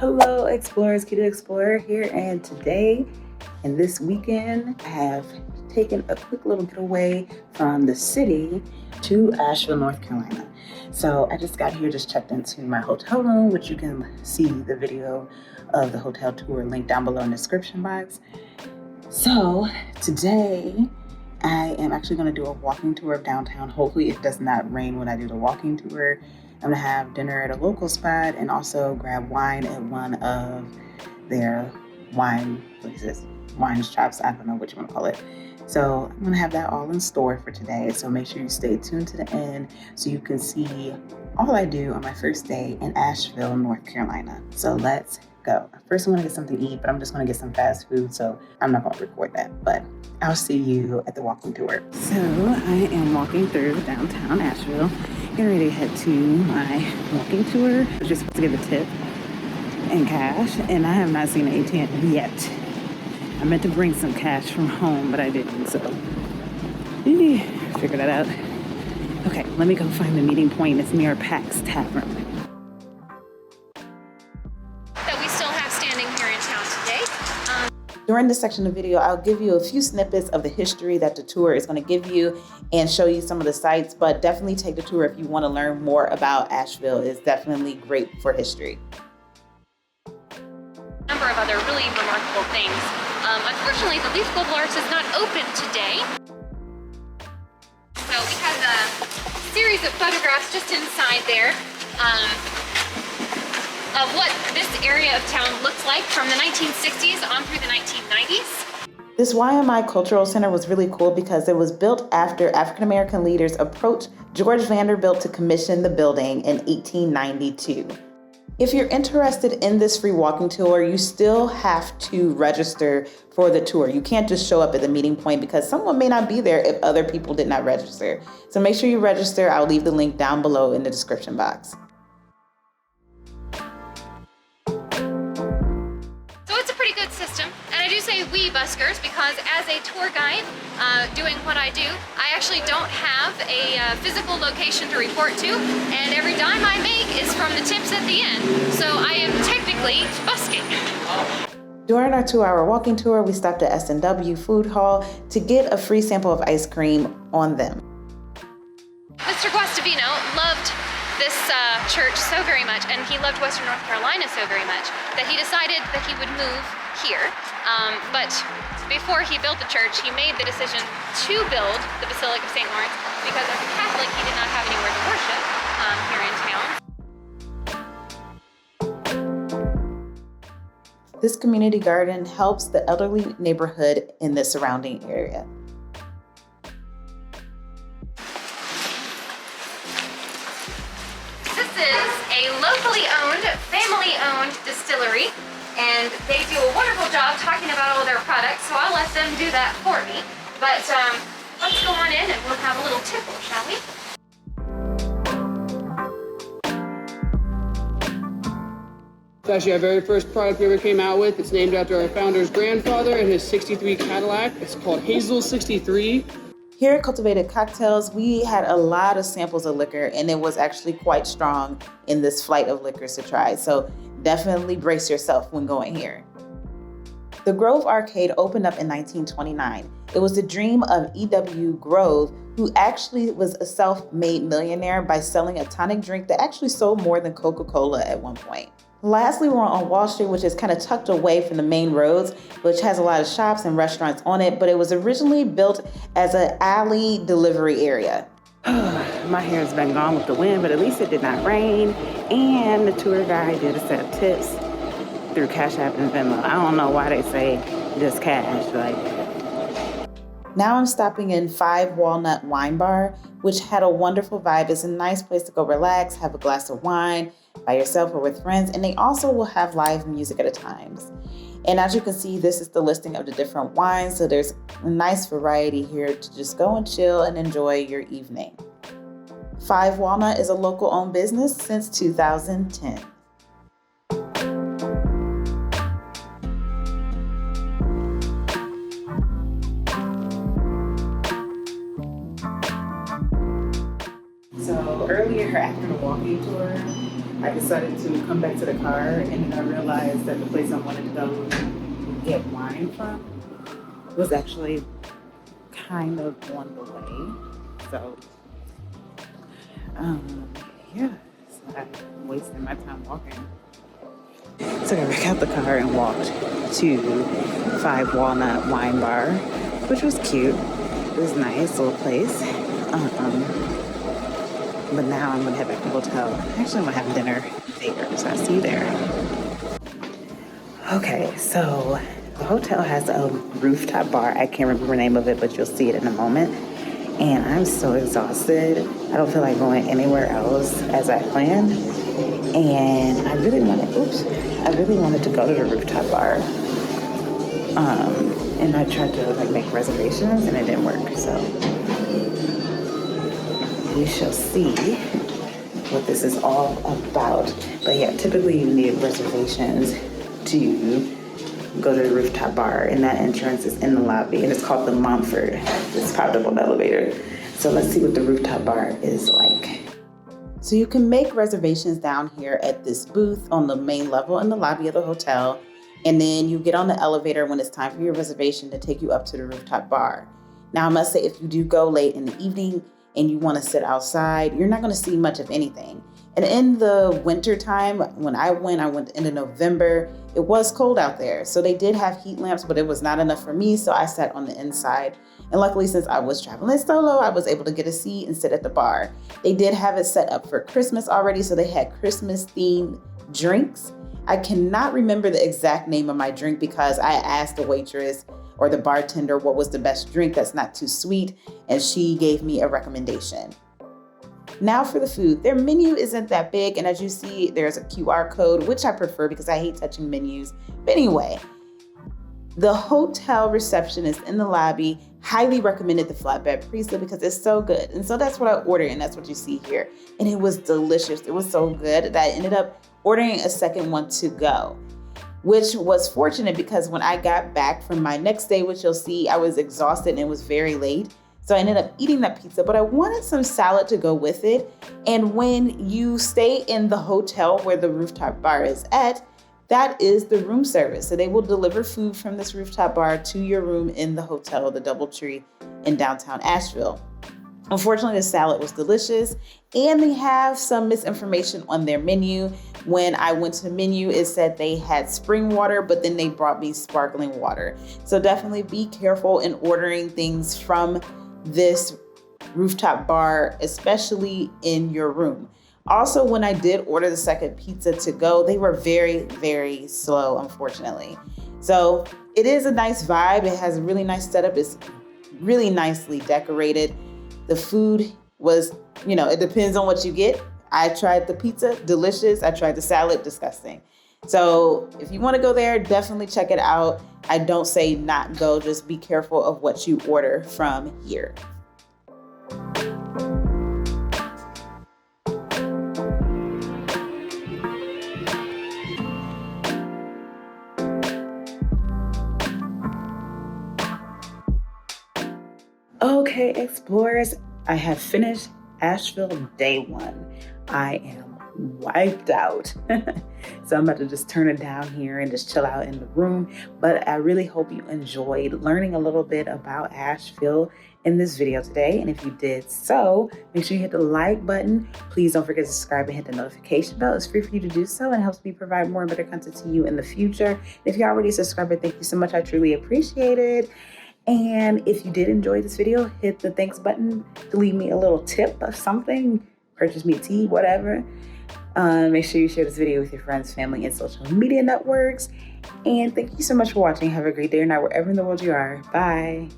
Hello explorers, Kita Explorer here, and today and this weekend I have taken a quick little getaway from the city to Asheville, North Carolina. So I just got here, just checked into my hotel room, which you can see the video of the hotel tour linked down below in the description box. So today I am actually going to do a walking tour of downtown. Hopefully it does not rain when I do the walking tour. I'm gonna have dinner at a local spot and also grab wine at one of their wine places, wine shops, I don't know what you wanna call it. So I'm gonna have that all in store for today. So make sure you stay tuned to the end so you can see all I do on my first day in Asheville, North Carolina. So let's go. First I'm gonna get something to eat, but I'm just gonna get some fast food, so I'm not gonna record that, but I'll see you at the walking tour. So I am walking through downtown Asheville, getting ready to head to my walking tour. I was just supposed to give a tip and cash, and I have not seen an ATM yet. I meant to bring some cash from home, but I didn't, so figure that out. Okay, let me go find the meeting point. It's near Pax Tavern. During this section of the video, I'll give you a few snippets of the history that the tour is going to give you and show you some of the sites, but definitely take the tour if you want to learn more about Asheville. It's definitely great for history. A number of other really remarkable things. Unfortunately, the Leaf Global Arts is not open today. So we have a series of photographs just inside there. Of what this area of town looks like from the 1960s on through the 1990s. This YMI Cultural Center was really cool because it was built after African American leaders approached George Vanderbilt to commission the building in 1892. If you're interested in this free walking tour, you still have to register for the tour. You can't just show up at the meeting point because someone may not be there if other people did not register. So make sure you register. I'll leave the link down below in the description box. And I do say we buskers because as a tour guide doing what I do, I actually don't have a physical location to report to, and every dime I make is from the tips at the end. So I am technically busking. During our 2-hour walking tour, we stopped at S&W Food Hall to get a free sample of ice cream on them. Mr. Guastavino loved this church so very much, and he loved Western North Carolina so very much, that he decided that he would move here. But before he built the church, he made the decision to build the Basilica of St. Lawrence because as a Catholic, he did not have anywhere to worship here in town. This community garden helps the elderly neighborhood in the surrounding area. This is a locally owned, family-owned distillery, and they do a wonderful job talking about all their products, so I'll let them do that for me. But let's go on in and we'll have a little tipple, shall we? It's actually our very first product we ever came out with. It's named after our founder's grandfather and his 63 Cadillac. It's called Hazel 63. Here at Cultivated Cocktails, we had a lot of samples of liquor, and it was actually quite strong in this flight of liquors to try. So definitely brace yourself when going here. The Grove Arcade opened up in 1929. It was the dream of E.W. Grove, who actually was a self-made millionaire by selling a tonic drink that actually sold more than Coca-Cola at one point. Lastly, we're on Wall Street, which is kind of tucked away from the main roads, which has a lot of shops and restaurants on it, but it was originally built as an alley delivery area. My hair's been gone with the wind, but at least it did not rain. And the tour guide did accept tips through Cash App and Venmo. I don't know why they say just cash. Now I'm stopping in 5 Walnut Wine Bar, which had a wonderful vibe. It's a nice place to go relax, have a glass of wine by yourself or with friends, and they also will have live music at times. And as you can see, this is the listing of the different wines, so there's a nice variety here to just go and chill and enjoy your evening. 5 Walnut is a local-owned business since 2010. So earlier after the walking tour, I decided to come back to the car, and then I realized that the place I wanted to go get wine from was actually kind of on the way. So, yeah, so I'm wasting my time walking. So I got out the car and walked to 5 Walnut Wine Bar, which was cute. It was nice, little place. But now I'm gonna head back to the hotel. Actually, I'm gonna have dinner there, so I'll see you there. Okay, so the hotel has a rooftop bar. I can't remember the name of it, but you'll see it in a moment. And I'm so exhausted. I don't feel like going anywhere else as I planned. And I really wanted to go to the rooftop bar. And I tried to make reservations and it didn't work. So we shall see what this is all about. But yeah, typically you need reservations to go to the rooftop bar, and that entrance is in the lobby, and it's called the Montford. It's popped up on the elevator. So let's see what the rooftop bar is like. So you can make reservations down here at this booth on the main level in the lobby of the hotel, and then you get on the elevator when it's time for your reservation to take you up to the rooftop bar. Now I must say, if you do go late in the evening and you want to sit outside, you're not going to see much of anything. And in the winter time, when I went into November, it was cold out there. So they did have heat lamps, but it was not enough for me. So I sat on the inside. And luckily, since I was traveling solo, I was able to get a seat and sit at the bar. They did have it set up for Christmas already. So they had Christmas themed drinks. I cannot remember the exact name of my drink because I asked the waitress or the bartender what was the best drink that's not too sweet, and she gave me a recommendation. Now for the food, their menu isn't that big, and as you see, there's a QR code, which I prefer because I hate touching menus. But anyway, the hotel receptionist in the lobby highly recommended the flatbread pizza because it's so good. And so that's what I ordered, and that's what you see here. And it was delicious. It was so good that I ended up ordering a second one to go, which was fortunate because when I got back from my next day, which you'll see, I was exhausted and it was very late. So I ended up eating that pizza, but I wanted some salad to go with it. And when you stay in the hotel where the rooftop bar is at, that is the room service. So they will deliver food from this rooftop bar to your room in the hotel, the DoubleTree in downtown Asheville. Unfortunately, the salad was delicious, and they have some misinformation on their menu. When I went to the menu, it said they had spring water, but then they brought me sparkling water. So definitely be careful in ordering things from this rooftop bar, especially in your room. Also, when I did order the second pizza to go, they were very, very slow, unfortunately. So it is a nice vibe. It has a really nice setup. It's really nicely decorated. The food was, it depends on what you get. I tried the pizza, delicious. I tried the salad, disgusting. So if you want to go there, definitely check it out. I don't say not go, just be careful of what you order from here. Okay, explorers, I have finished Asheville day 1. I am wiped out. So I'm about to just turn it down here and just chill out in the room. But I really hope you enjoyed learning a little bit about Asheville in this video today. And if you did so, make sure you hit the like button. Please don't forget to subscribe and hit the notification bell. It's free for you to do so and helps me provide more and better content to you in the future. And if you're already a subscriber, thank you so much. I truly appreciate it. And if you did enjoy this video, hit the thanks button to leave me a little tip of something, purchase me tea, whatever. Make sure you share this video with your friends, family, and social media networks. And thank you so much for watching. Have a great day or night wherever in the world you are. Bye.